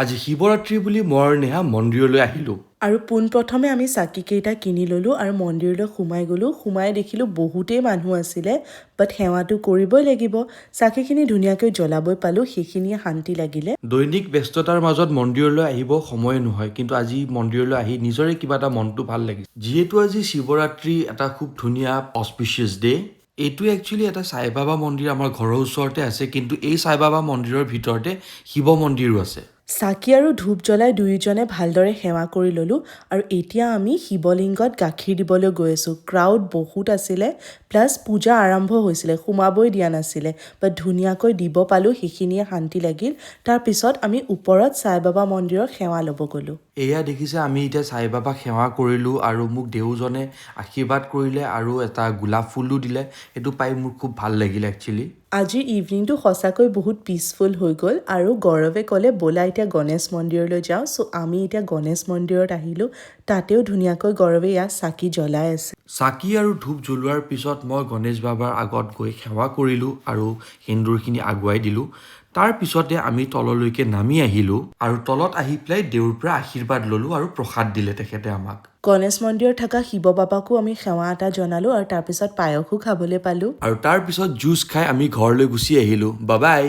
আজি শিৱৰাত্ৰি বুলি মই নেহা মন্দিৰলৈ আহিলোঁ। আৰু পোনপ্ৰথমে আমি চাকিকেইটা কিনি ল'লোঁ আৰু মন্দিৰলৈ সোমাই গ'লোঁ। সোমাই দেখিলোঁ বহুতেই মানুহ আছিলে, বাট সেৱাটো কৰিবই লাগিব। চাকিখিনি ধুনীয়াকৈ জ্বলাবই পালোঁ, সেইখিনিয়ে শান্তি লাগিলে। দৈনিক ব্যস্ততাৰ মাজত মন্দিৰলৈ আহিব সময় নহয়, কিন্তু আজি মন্দিৰলৈ আহি নিজৰে কিবা এটা মনটো ভাল লাগিছে। যিহেতু আজি শিৱৰাত্ৰি এটা খুব ধুনীয়া অস্পিচিয়াছ ডে। এইটো একচুৱেলি এটা সাই বাবা মন্দিৰ আমাৰ ঘৰৰ ওচৰতে আছে, কিন্তু এই সাই বাবা মন্দিৰৰ ভিতৰতে শিৱ মন্দিৰো আছে। চাকি আৰু ধূপ জ্বলাই দুয়োজনে ভালদৰে সেৱা কৰি ল'লোঁ আৰু এতিয়া আমি শিৱলিংগত গাখীৰ দিবলৈ গৈ আছোঁ। ক্ৰাউড বহুত আছিলে, প্লাছ পূজা আৰম্ভ হৈছিলে, সোমাবই দিয়া নাছিলে, বাট ধুনীয়াকৈ দিব পালোঁ, সেইখিনিয়ে শান্তি লাগিল। তাৰপিছত আমি ওপৰত সাই বাবা মন্দিৰত সেৱা ল'ব গ'লোঁ। এয়া দেখিছে, আমি এতিয়া সাই বাবাক সেৱা কৰিলোঁ আৰু মোক দেউজনে আশীৰ্বাদ কৰিলে আৰু এটা গোলাপ ফুলো দিলে। সেইটো পাই মোৰ খুব ভাল লাগিলে একচুৱেলি। আজিৰ ইভিনিংটো সঁচাকৈ বহুত পিচফুল হৈ গ'ল আৰু গৌৰৱে ক'লে ব'লা এতিয়া গণেশ মন্দিৰলৈ যাওঁ। চ' আমি এতিয়া গণেশ মন্দিৰত আহিলোঁ। তাতেও ধুনীয়াকৈ গৌৰৱে ইয়াত চাকি জ্বলাই আছে। চাকি আৰু ধূপ জ্বলোৱাৰ পিছত মই গণেশ বাবাৰ আগত গৈ সেৱা কৰিলোঁ আৰু সেন্দুৰখিনি আগুৱাই দিলোঁ। তাৰ পিছতে আমি তললৈকে নামি আহিলোঁ আৰু তলত আহি পেলাই দেউৰ পৰা আশীৰ্বাদ ল'লোঁ আৰু প্ৰসাদ দিলে তেখেতে আমাক। গণেশ মন্দিৰত থকা শিৱ বাবাকো আমি সেৱা এটা জনালোঁ আৰু তাৰপিছত পায়সো খাবলৈ পালোঁ। আৰু তাৰ পিছত জুচ খাই আমি ঘৰলৈ গুচি আহিলোঁ। Bye bye.